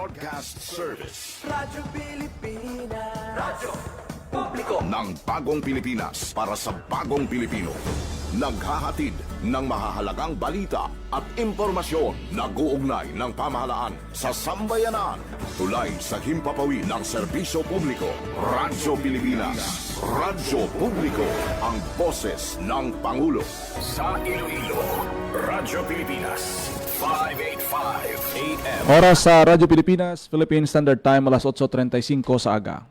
Broadcast Service. Radyo Pilipinas. Radyo Publiko Ng bagong Pilipinas para sa bagong Pilipino. Naghahatid ng mahahalagang balita at impormasyon na guugnay ng pamahalaan sa sambayanan. Tulay sa himpapawid ng serbisyo publiko. Radyo Pilipinas. Radyo Publiko. Ang boses ng Pangulo. Sa Iloilo, Radyo Pilipinas. 585 AM. Oras sa Radyo Pilipinas, Philippine Standard Time, alas 8:35 sa aga.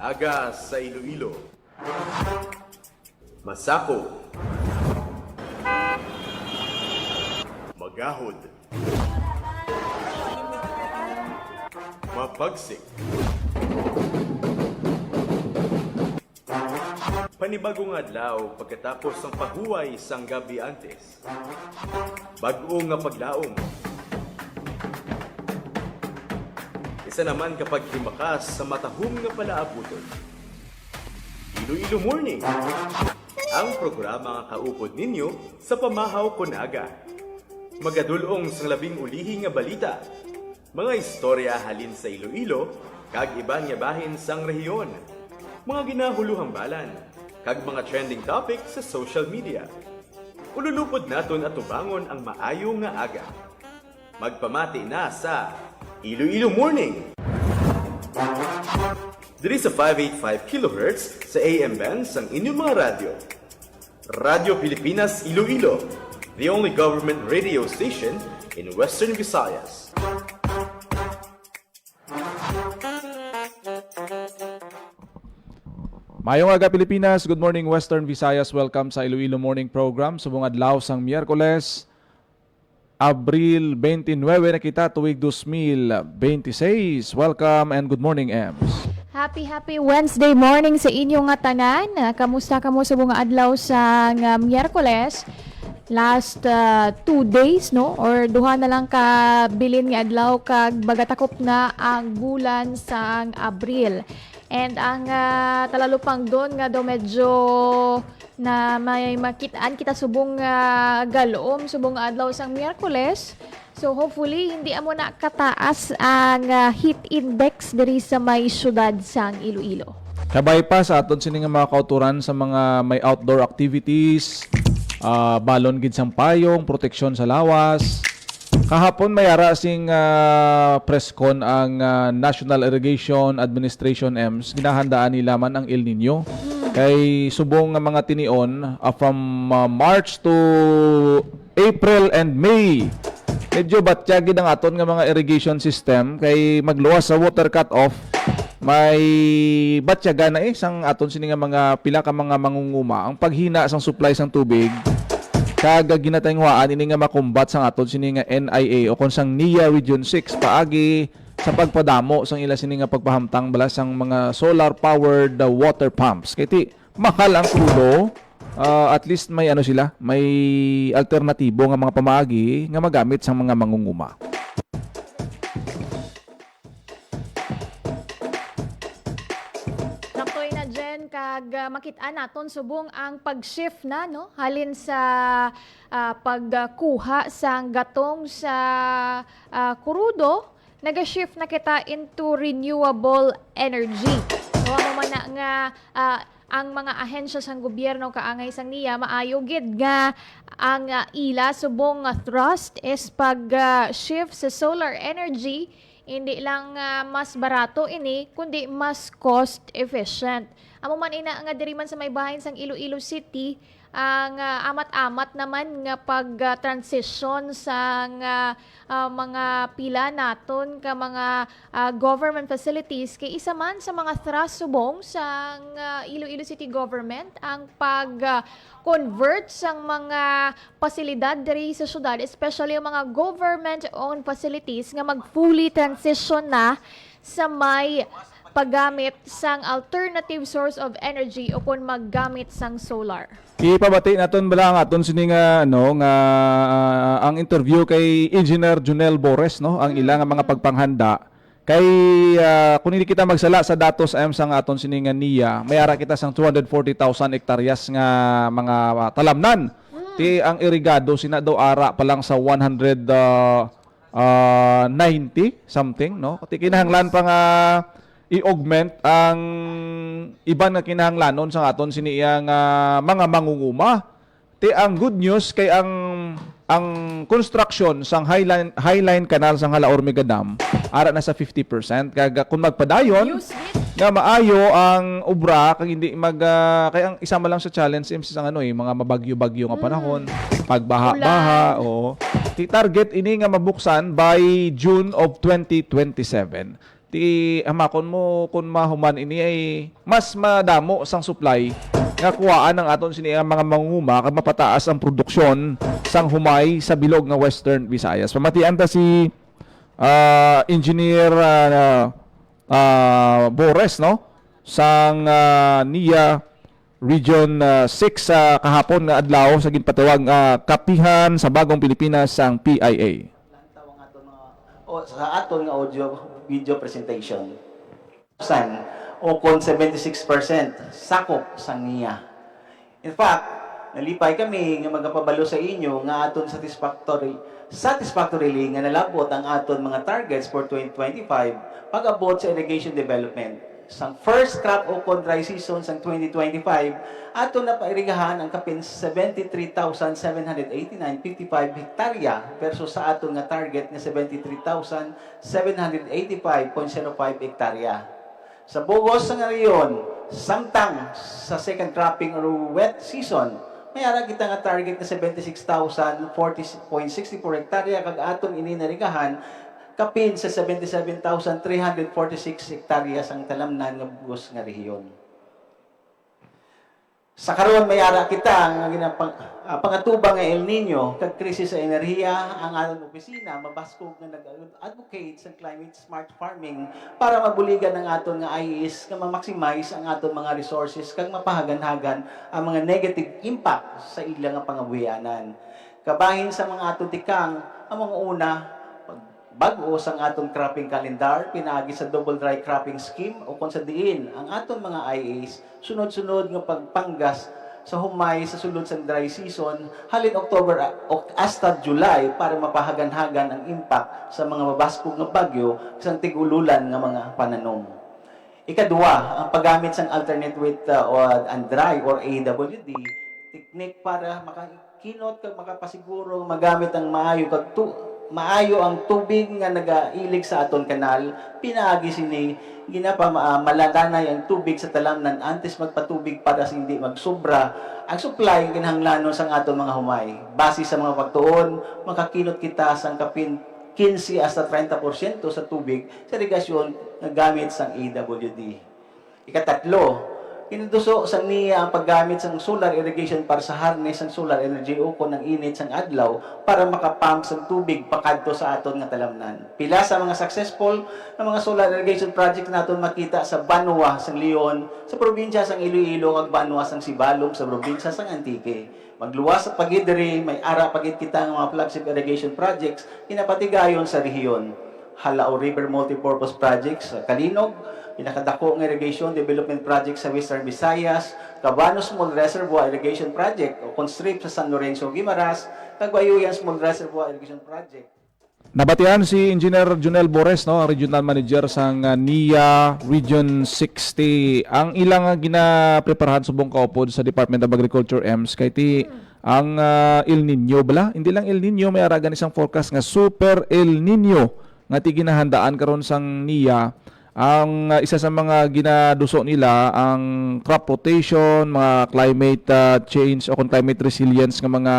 Aga sa Iloilo. Masako. Magahod. Mapagsik. Panibagong adlaw pagkatapos ng pahuway sang gabi antes. Bag-o nga paglaom. Isa naman kapag himakas sa matahom nga palaabuton. Iloilo Morning, ang programa nga kaupod ninyo sa pamahaw kon aga. Magadulong sang labing ulihi nga balita, mga istorya halin sa Iloilo, kag iban nga bahin sang rehiyon, mga ginahuluhang balan, kag mga trending topic sa social media. Ululupod naton at tubangon ang maayo nga aga. Magpamati na sa Iloilo Morning. Diri sa 585 kHz sa AM bands ang inyong mga radyo. Radyo Pilipinas Iloilo, the only government radio station in Western Visayas. Mayong aga Pilipinas, good morning Western Visayas. Welcome sa Iloilo Morning Program. Subong adlaw sang Miyerkules, Abril 29 na kita, tuwig 2026. Welcome and good morning, Ems. Happy Wednesday morning sa inyo nga tanan. Kamusta kamo sa bunga adlaw sa Miyerkules? Last 2 days, no? Or duha na lang ka bilin nga adlaw kag bagatakop na ang bulan sa Abril. And ang talalupang doon nga do medyo na may makitaan kita subong galoom subong adlaw sang Miyerkules. So hopefully hindi amo na kataas ang heat index diri sa may syudad sang Iloilo. Kabay pa sa aton sini nga mga kauturan sa mga may outdoor activities, balon gid sang payong, proteksyon sa lawas. Kahapon may ara sing presscon ang National Irrigation Administration EMS. Ginahandaan nila man ang El Nino. Kay subong nga mga tinion from March to April and May. Medyo batyagid ang aton nga mga irrigation system kay magluwas sa water cut-off. May batyaga na sang aton sini nga mga pila ka mga mangunguma ang paghina sang supply sang tubig. Kag ginatayngwaan ini nga makumbat sang aton sini nga NIA o kon sang NIA Region 6 paagi sa pagpadamo sang ila sini nga pagpahamtang bala sang mga solar powered water pumps. Kay ti mahal ang krudo, at least may ano sila, may alternatibo nga mga pamaagi nga magamit sang mga mangunguma. Naktoy na dyan kag makitaan naton subong ang pag-shift na no halin sa pagkuha sang gatong sa kurudo. Naga-shift na kita into renewable energy. So, man na nga ang mga ahensya sang gobyerno kaangay sang niya maayo gid nga ang ila subong thrust is pag-shift sa solar energy. Hindi lang mas barato ini kundi mas cost efficient. Amo man ina nga diri man sa may bahin sang Iloilo City ang amat-amat naman nga pag-transition sa mga pila naton ka mga government facilities kay isa man sa mga thrust subong sa Iloilo City government ang pag-convert sang mga pasilidad diri sa syudad, especially ang mga government-owned facilities nga mag-fully transition na sa may paggamit sang alternative source of energy o kung maggamit sang solar. Ipabati naton bala nga aton sini nga nga ang interview kay Engineer Junel Bores no ang ilang mga pagpanghanda Kay kung hindi kita magsala sa datos am sang aton siningan niya, may ara kita sang 240,000 hektaryas nga mga talamnan. Ti ang irigado sina daw ara pa lang sa 190 something, no? Ti kinahanglan pa nga i-augment ang iban nga kinahanglanon sa aton siniyang mga mangunguma. Ti ang good news kay ang construction sang Highline Canal sang Halaormiga Dam ara na sa 50%. Kaga kung magpadayon Use it. nga maayo ang obra kag hindi kay ang isa man lang sa challenge is ang mga mabagyo-bagyo nga panahon, pagbaha-baha o ti target ini nga mabuksan by June of 2027. Ti hamakon mo kung mahuman ini ay mas madamo sang supply nga kuwaan ng aton sini mga mangunguma kag mapataas ang produksyon sang humay sa bilog nga Western Visayas. Pamatian ta si Engineer Bores, no? Sang NIA Region 6 kahapon nga adlaw sa ginpatawag kapihan sa bagong Pilipinas sang PIA. Tawag aton mga sa aton nga audio video presentation. O kon 76% sakop sang niya. In fact, nalipay kami nga magapabalo sa inyo nga aton satisfactorily nga nalabot ang aton mga targets for 2025 pag-abot sa irrigation development. Sang first crop o kon dry season sang 2025, aton na pairigahan ang kapin 73,789.55 hektarya versus sa aton nga target nga 73,785.05 hektarya. Sa bugos sa ngayon, samtang sa second cropping or wet season, may ara kita nga target na 76,040.64 hektarya kag aton ininarigahan kapin sa 77,346 hektarya sang talamnan nga bugos nga rehiyon. Sa karon may ara kita nga pangatubang nga El Nino kag krisis sa enerhiya ang aton opisina mabaskog nga nag-advocate sa climate smart farming para mabuligan ang aton nga IEs nga ma-maximize ang aton mga resources kag mapahagan-hagan ang mga negative impact sa ilang nga pangabuhianan. Kabahin sa mga aton tikang ang mga una bago sang aton cropping calendar, pinaagi sa double dry cropping scheme o kung sa diin ang aton mga IAs, sunod-sunod nga pagpanggas sa humay sa sulod sa dry season, halin October hasta July para mapahagan-hagan ang impact sa mga mabaskog nga bagyo sa tigululan nga mga pananom. Ikadua, ang paggamit sang alternate wet and dry or AWD, technique para makakinot kag makapasiguro magamit ang maayo ang tubig nga nagailig sa aton kanal, pinaagi sini malantanay ang tubig sa talamnan antes magpatubig para sa hindi magsobra ang supply kinahanglanon sang aton mga humay. Base sa mga pagtuon, makakinot kita sang kapin 15 hasta 30% sa tubig sa irigasyon nga gamit sang AWD. Ikatatlo, kinuduso sang niya ang paggamit sang solar irrigation para sa harness sang solar energy o kon ng init sang adlaw para makapump sang tubig pakadto sa aton nga talamnan. Pila sa mga successful na mga solar irrigation project naton makita sa Banwa sang Leon, sa probinsya sang Iloilo ug Banwa sang Sibalom sa probinsya sang Antique. Magluwas sa pagidiri may ara pagid kita nga mga flagship irrigation projects kinapatigayon sa rehiyon. Halao River Multipurpose Projects sa Kalinog, pinakadako ng irrigation development project sa Western Visayas, Cabano Small Reservoir Irrigation Project o Constrip sa San Lorenzo, Guimaras, Cagbayuyan Small Reservoir Irrigation Project. Nabatian si Engineer Junel Bores, no, ang regional manager sang NIA Region 60. Ang ilang ginapreparahan subong kaupod sa Department of Agriculture EMS kay ti ang El Nino bala, hindi lang El Nino, may aragan isang forecast nga Super El Nino nga ti ginahandaan karon sang NIA. Ang isa sa mga ginaduso nila ang crop rotation, mga climate change o climate resilience nga mga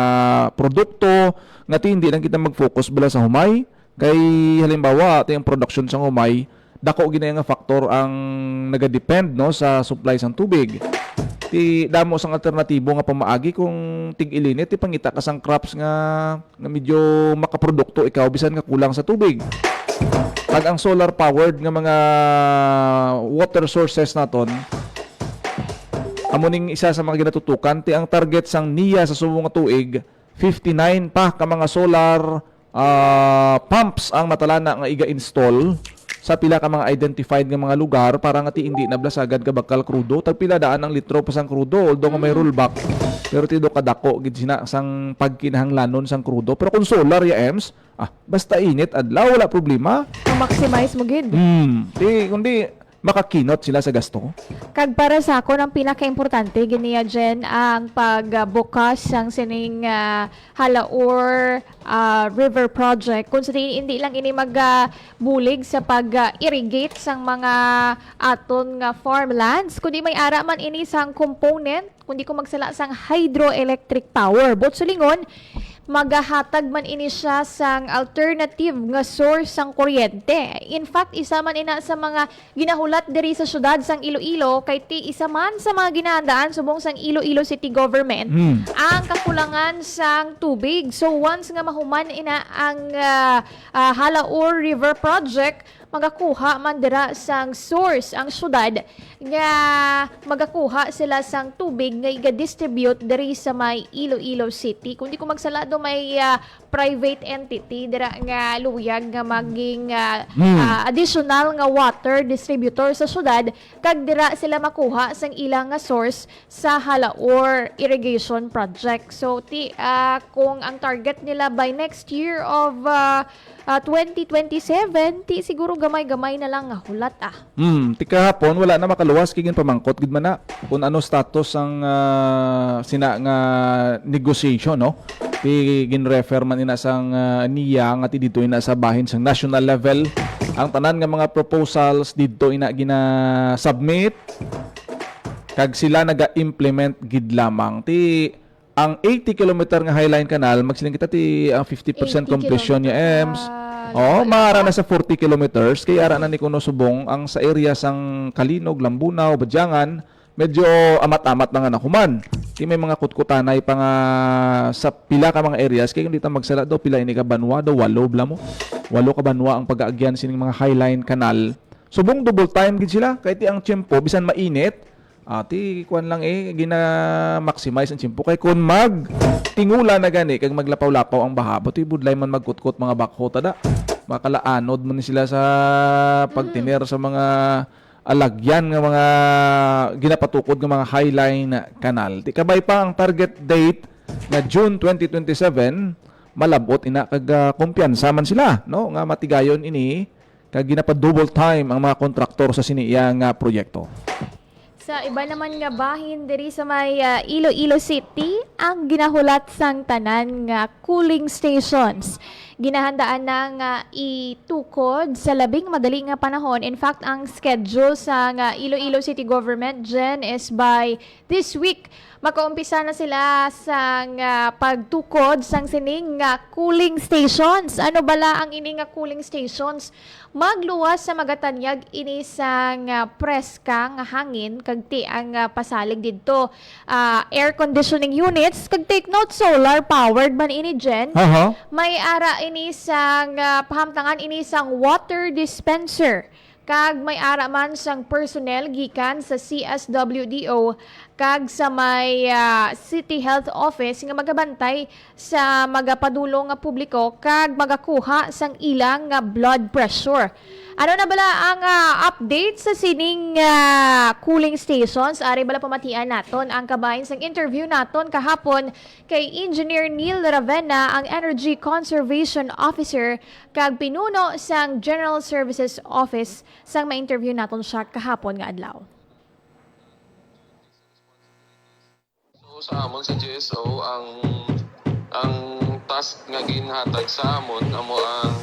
produkto nga hindi lang kita mag-focus bala sa humay kay halimbawa ito yung production sa humay dako ginaya nga factor ang nagadepend no sa supply sang tubig. Ti damo sang alternatibo nga pamaagi kung tig-ilinit ti pangita ka sang crops nga medyo makaprodukto ikaw bisan nga kulang sa tubig. Pag ang solar powered nga mga water sources naton amuning isa sa mga ginatutukan ti ang target sang NIA sa subong nga tuig 59 pa ka mga solar pumps ang natalana nga iga-install sa pila ka mga identified nga mga lugar para nga ti hindi nablasagan ka bakal krudo tag pila daan ang litro pa sang krudo although nga may rollback pero tido kadako gid sina sang pagkinahanglanon sang krudo pero kung solar ya EMS basta init adlaw wala problema Ma-maximize mo gid. kundi makakinot sila sa gasto. Kag para sa ako, ang pinaka-importante, ganiya dyan, ang pagbukas ng sining Halaor River Project. Kung sa hindi lang ini magbulig sa pag-irrigate sang mga aton nga farmlands, kundi may ara man ini sang component, kundi kung magsala sang hydroelectric power. But sulingon, magahatag man ini siya sang alternative nga source sang kuryente. In fact, isa man ina sa mga ginahulat diri sa syudad sang Iloilo kay ti isa man sa mga ginahandaan subong sang Iloilo City Government ang kakulangan sang tubig. So once nga mahuman ina ang Halaor River Project, magakuha man dira sang source ang syudad nga magakuha sila sang tubig nga iga-distribute diri sa may Iloilo City. Kundi kung magsalado may private entity dira nga luyag nga maging additional nga water distributor sa syudad kag dira sila makuha sang ilang nga source sa Halaor Irrigation Project. So kung ang target nila by next year of 2027, siguro gamay-gamay na lang nga hulat Tika hapon wala na makaluwas kigin pamangkot gid man na kung ano status ang sina nga negotiation no. Ti gin-refer man ina sang niya nga ti dito ina sa bahin sang national level ang tanan nga mga proposals dito ina gina-submit kag sila naga-implement gid lamang ti ang 80 kilometer nga Highline Canal magsiling kita ti 50% completion ya EMS. Maara na sa 40 kilometers kay ara na ni kuno subong ang sa area sang Kalinog, Lambunaw, Badyangan medyo amat-amat na nga nakuman. May mga kutkutanay pa nga sa pila ka mga areas kay hindi ta magsala daw pila ini ka banwa daw 8 bla mo. 8 ka banwa ang pag-aagyan sining mga Highline Canal. Subong double time gid sila kay ti ang tiyempo bisan mainit ti kuan lang gina-maximize ang tiyempo kay kun tingula na gani kag maglapaw-lapaw ang baha ti budlay man magkutkot mga bakho tada makalaanod man sila sa pagtiner sa mga alagyan nga mga ginapatukod nga mga Highline Canal. Ti kabay pa ang target date na June 2027 malabot ina kag kumpiyansa man sila no nga matigayon ini kag ginapa double time ang mga kontraktor sa siniya nga proyekto. Sa iba naman nga bahin diri sa may Iloilo City, ang ginahulat sang tanan nga cooling stations. Ginahandaan na nga itukod sa labing madali nga panahon. In fact, ang schedule sa nga Iloilo City Government dyan is by this week. Makaumpisa na sila sa pagtukod sang sining cooling stations. Ano bala ang ini nga cooling stations? Magluwas sa magatanyag ini sang preska nga hangin kag ti ang pasalig didto. Air conditioning units kag take note solar powered man ini dyan. May ara ini sang pahamtangan ini sang water dispenser. Kag may ara man sang personnel gikan sa CSWDO kag sa may City Health Office nga magabantay sa magapadulong nga publiko kag magakuha sang ilang nga blood pressure. Ano na bala ang update sa sining cooling stations? Ari bala pamatian naton ang kabahin sang interview naton kahapon kay Engineer Neil Ravenna, ang Energy Conservation Officer kag pinuno sang General Services Office sang ma-interview naton siya kahapon nga adlaw. So sa amon sa GSO ang task nga ginhatag sa amon amo ang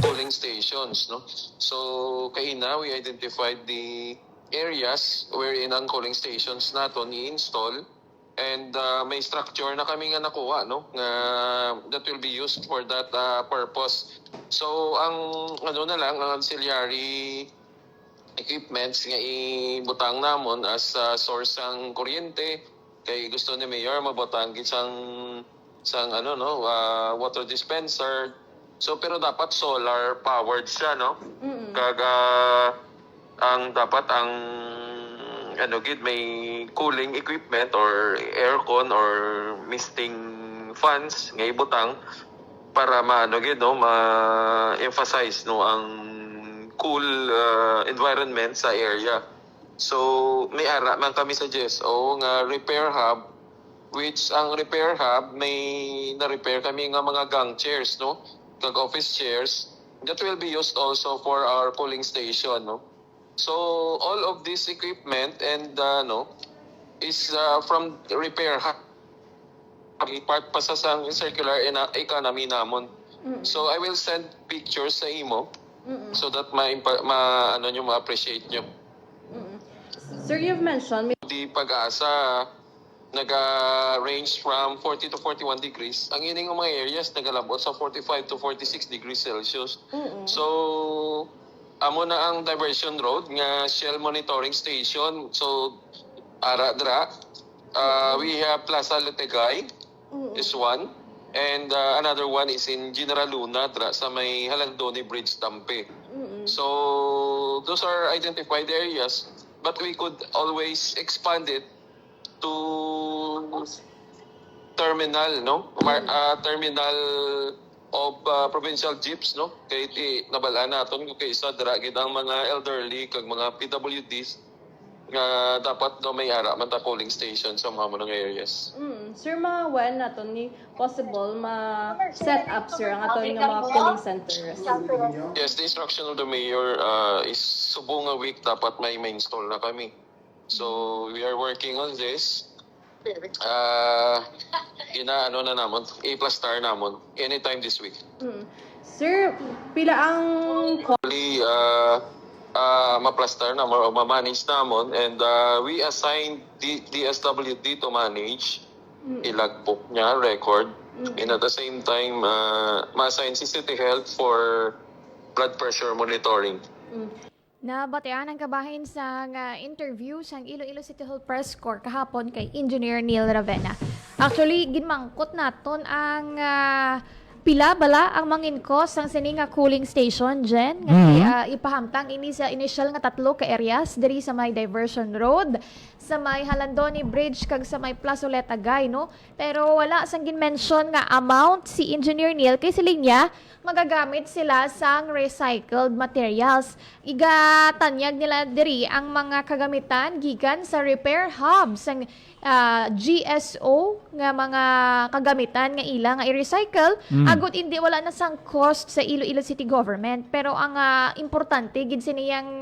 cooling stations, no? So kahina we identified the areas wherein ang cooling stations naton i-install and may structure na kami nga nakuha, no? Nga that will be used for that purpose. So ang ano na lang ang ancillary equipments nga ibutang namon as source ang kuryente kay gusto ni Mayor mabutang gid sang ano no water dispenser. So pero dapat solar powered siya, no? Kag ang dapat ang ano gid may cooling equipment or aircon or misting fans nga ibutang para maano gid no ma-emphasize no ang cool environment sa area. So may ara man kami sa GSO nga repair hub, which ang repair hub may na-repair kami nga mga gang chairs, no? Kag office chairs that will be used also for our cooling station, no? So all of this equipment and is from repair hub. Part pa sa sang circular economy namon. So I will send pictures sa imo so that ma-appreciate nyo. Sir, you've mentioned Di Pag-asa naga-range from 40 to 41 degrees. Ang ining mga areas nagalabot sa 45 to 46 degrees Celsius. So amo na ang diversion road nga Shell monitoring station. So ara we have Plaza Letegay is one, and another one is in General Luna sa may Halandoni Bridge, Tampe. So those are identified areas, but we could always expand it to terminal, no? Terminal of provincial jeeps, no? Kay nabalaan naton kay isa dira gid ang mga elderly kag mga PWDs nga dapat may ara man ta polling station sa mga mga areas. Sir, mga when nato ni possible ma-set up, sir, ang ato nga mga polling centers. Yes, the instruction of the mayor is subong a week dapat may install na kami. So we are working on this. Na namon, A+star namon anytime this week. Sir, pila ang Hopefully ma-plaster namon o ma-manage namon, and we assigned DSWD to manage ilagbook niya record, and at the same time ma-assign si City Health for blood pressure monitoring. Nabatean ang kabahin sa interview sa Iloilo City Hall Press Corps kahapon kay Engineer Neil Ravena. Actually, ginmangkot naton ang pila bala ang manginkos ang sininga cooling station dyan. Ipahamtang ini sa initial nga 3 ka areas diri sa may Diversion Road, sa may Halandoni Bridge kag sa may Plaza Letegay, no? Pero wala sang ginmention nga amount si Engineer Neil kay siling niya magagamit sila sang recycled materials. Igatanyag nila diri ang mga kagamitan gikan sa repair hub sang GSO nga mga kagamitan nga ila nga i-recycle. Agot hindi wala na sang cost sa Iloilo City Government, pero ang importante gid siniyang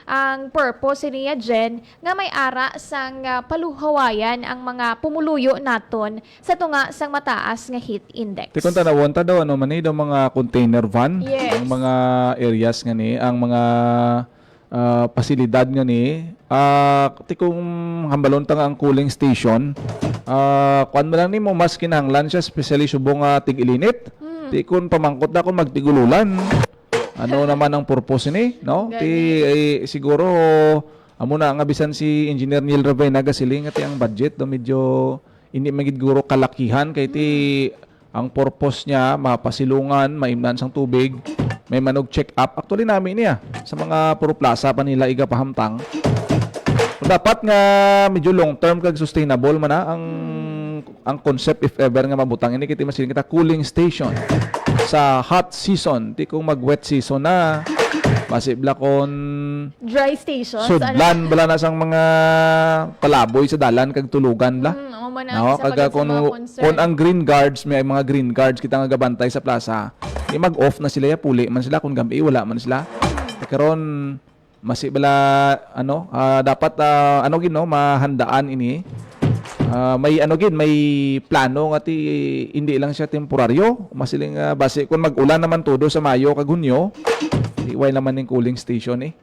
ang purpose niya Jen nga may ara sang paluhawayan ang mga pumuluyo naton sa tunga sang mataas nga heat index. Tikon tanawon ta daw ano man daw mga container van, Yes. ang mga areas nga ni, ang mga pasilidad nga ni, tikong hambalon ta nga ang cooling station. Kuan man lang nimo mas kinahanglan siya, especially subong tig-ilinit. Tikon pamangkot na kung magtigululan. Ano naman ang purpose ni, no? Siguro amo na nga bisan si Engineer Neil Ravena gasiling ati ang budget do medyo hindi magiguro kalakihan kay ti ang purpose niya mapasilungan, maimnan sang tubig, may manog check up. Actually namin niya sa mga puro plaza pa nila iga pahamtang. Dapat nga medyo long term kag sustainable man ang concept if ever nga mabutang ini kita masiling kita cooling station sa hot season. Di kung mag-wet season na, masibla kon Dry stations. sudlan bala na sang mga palaboy sa dalan kag tulugan la. No, kaga kung ang green guards, may mga green guards kita nga gabantay sa plaza. Mag-off na sila ya puli man sila kung gabi wala man sila. Karon masibla dapat mahandaan ini. May may plano nga hindi lang siya temporaryo, masiling base kung mag-ulan naman todo sa Mayo kag Hunyo, iway naman ning cooling station eh.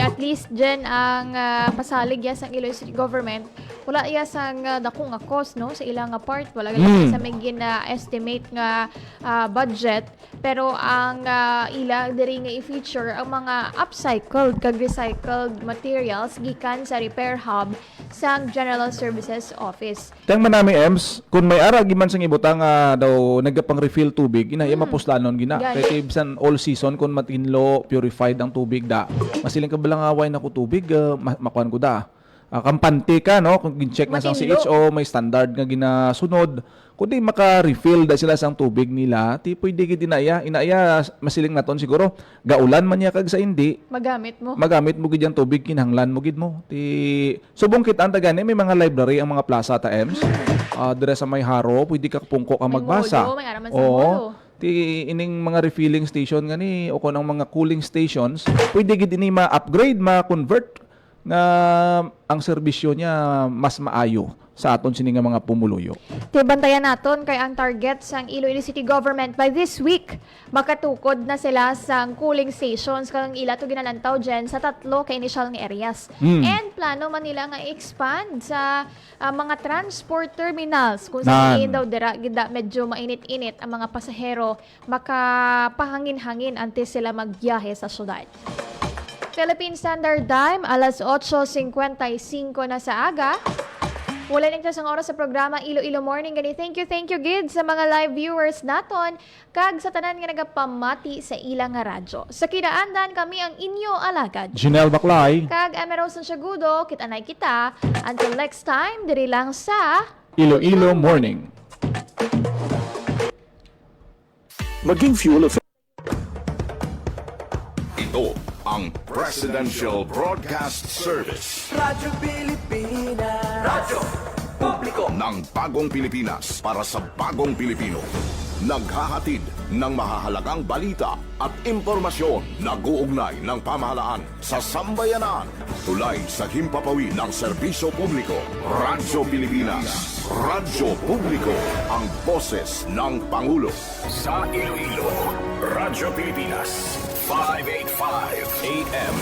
At least dyan ang pasalig ya sa Iloilo City Government, wala iya sang dako nga cost, no, sa ilang part, wala lang sa may estimate nga budget, pero ang ila diri nga i-feature ang mga upcycled kag recycled materials gikan sa repair hub sa General Services Office. Tang manami EMS, kung may ara giman sang ibutang daw nagapang refill tubig, iya mapuslanon gina. Kay bisan all season kung matinlo purified ang tubig da. Masiling ka balang away na ko tubig, makuan ko da. kampante ka, no? Kung gin-check na sa Matinlo. CHO, may standard nga ginasunod. Kundi maka-refill da sila sang tubig nila, ti pwede gid inaya masiling naton siguro. Gaulan man niya kag sa hindi, Magamit mo. magamit mo gid yung tubig, kinahanglan mo gid mo. Ti subong kita ang tagani, may mga library ang mga plaza ta EMS. Dire sa may haro, pwede ka pungko ka May magbasa. modo, may araman sa modo. Ti ining mga refilling station gani o kunang mga cooling stations, pwede gid ini ma-upgrade, ma-convert nga ang serbisyo niya mas maayo sa aton sini nga mga pumuluyo. Tibantayan naton kay ang target sang Iloilo City Government by this week makatukod na sila sang cooling stations kang ila to ginalantaw dyan sa 3 ka initial nga areas. And plano man nila nga expand sa mga transport terminals kung saan daw dira gida medyo mainit-init ang mga pasahero makapahangin-hangin antes sila magbiyahe sa syudad. Philippine Standard Time, alas 8:55 na sa aga. Wala nang sa oras sa programa Iloilo Morning. Gani, thank you, Gid, sa mga live viewers naton, kag sa tanan nga nagapamati sa ilang nga radyo. Sa kinaandan kami ang inyo alagad. Janelle Baclay, Kag Emerson Siagudo, kita-nay kita. Until next time, diri lang sa Iloilo Morning. Maging fuel of... Ito ang Presidential Broadcast Service Radyo Pilipinas. Radyo Publiko. ng Bagong Pilipinas para sa Bagong Pilipino. Naghahatid ng mahahalagang balita at impormasyon na guugnay ng pamahalaan sa sambayanan. Tulay sa himpapawid ng serbisyo publiko. Radyo Pilipinas. Radyo Publiko. Ang boses ng Pangulo. Sa Iloilo, Radyo Pilipinas, 585 AM.